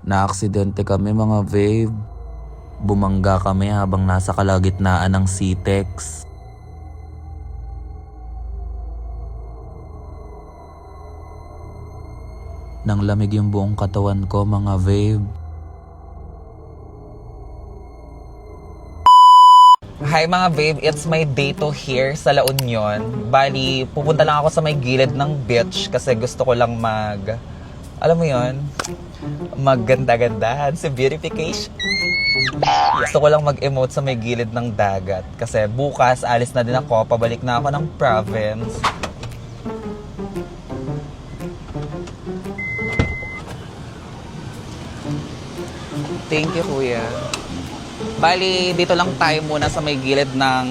Naaksidente kami mga babe. Bumangga kami habang nasa kalagitnaan ng CTEX. Nang lamig yung buong katawan ko mga babe. Hi mga babe, it's my day to here sa La Union. Bali, pupunta lang ako sa may gilid ng beach kasi gusto ko lang alam mo yon, magganda-gandahan sa beautification. Gusto ko lang mag-emote sa may gilid ng dagat kasi bukas alis na din ako, pabalik na ako ng province. Thank you, kuya. Bali, dito lang tayo muna sa may gilid ng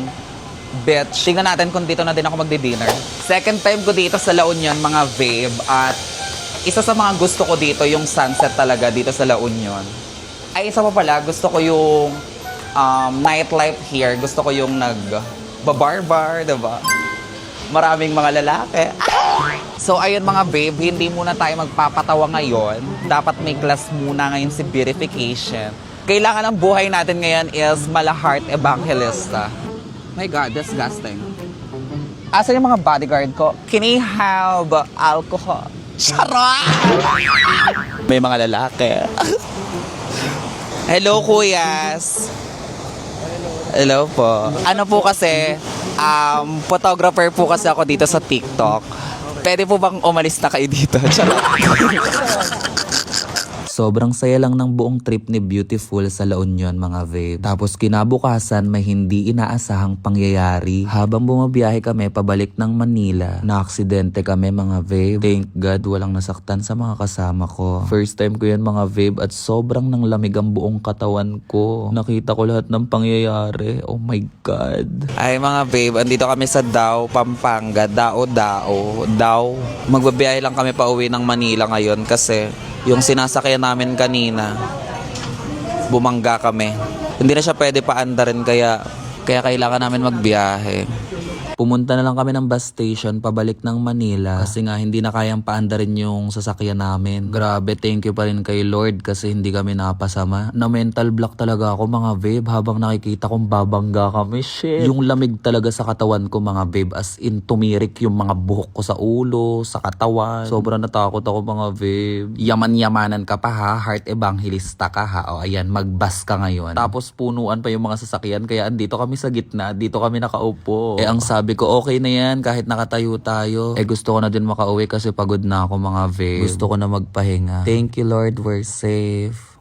beach. Tingnan natin kung dito na din ako magdi-dinner. Second time ko dito sa La Union, mga babe. At isa sa mga gusto ko dito, yung sunset talaga dito sa La Union. Ay, isa pa pala, gusto ko yung nightlife here. Gusto ko yung nag-bar-bar, diba? Maraming mga lalaki. So, ayun mga babe, hindi muna tayo magpapatawa ngayon. Dapat may class muna ngayon si beautification. Kailangan ng buhay natin ngayon is Malahart Evangelista. My God, disgusting. Asan yung mga bodyguard ko? Can I have alcohol? Charot! May mga lalaki. Hello, kuyas. Hello po. Ano po kasi, photographer po kasi ako dito sa TikTok. Pwede po bang umalis na kayo dito? Charot. Sobrang saya lang ng buong trip ni Beautiful sa La Union mga babe. Tapos kinabukasan may hindi inaasahang pangyayari. Habang bumabiyahe kami pabalik ng Manila, naaksidente kami mga babe. Thank God walang nasaktan sa mga kasama ko. First time ko yan mga babe at sobrang nang lamig ang buong katawan ko. Nakita ko lahat ng pangyayari. Oh my God. Ay mga babe, andito kami sa Dao, Pampanga. Dao. Magbabiyahe lang kami pa uwi ng Manila ngayon kasi yung sinasakyan namin kanina, bumangga kami. Hindi na siya pwede paandarin kaya kailangan namin magbiyahe. Pumunta na lang kami ng bus station pabalik ng Manila kasi nga hindi na kayang paandarin yung sasakyan namin. Grabe, thank you pa rin kay Lord kasi hindi kami napasama. Na mental block talaga ako mga babe habang nakikita kong babangga kami. Shit. Yung lamig talaga sa katawan ko mga babe, as in tumirik yung mga buhok ko sa ulo, sa katawan. Sobrang natakot ako mga babe. Yaman-yamanan ka pa ha, heart evangelista ka ha. O ayan, magbus ka ngayon. Tapos punuan pa yung mga sasakyan kaya andito kami sa gitna, dito kami nakaupo. Ang sabi ko, okay na yan kahit nakatayo tayo. Gusto ko na din makauwi kasi pagod na ako mga babe. Gusto ko na magpahinga. Thank you Lord, we're safe.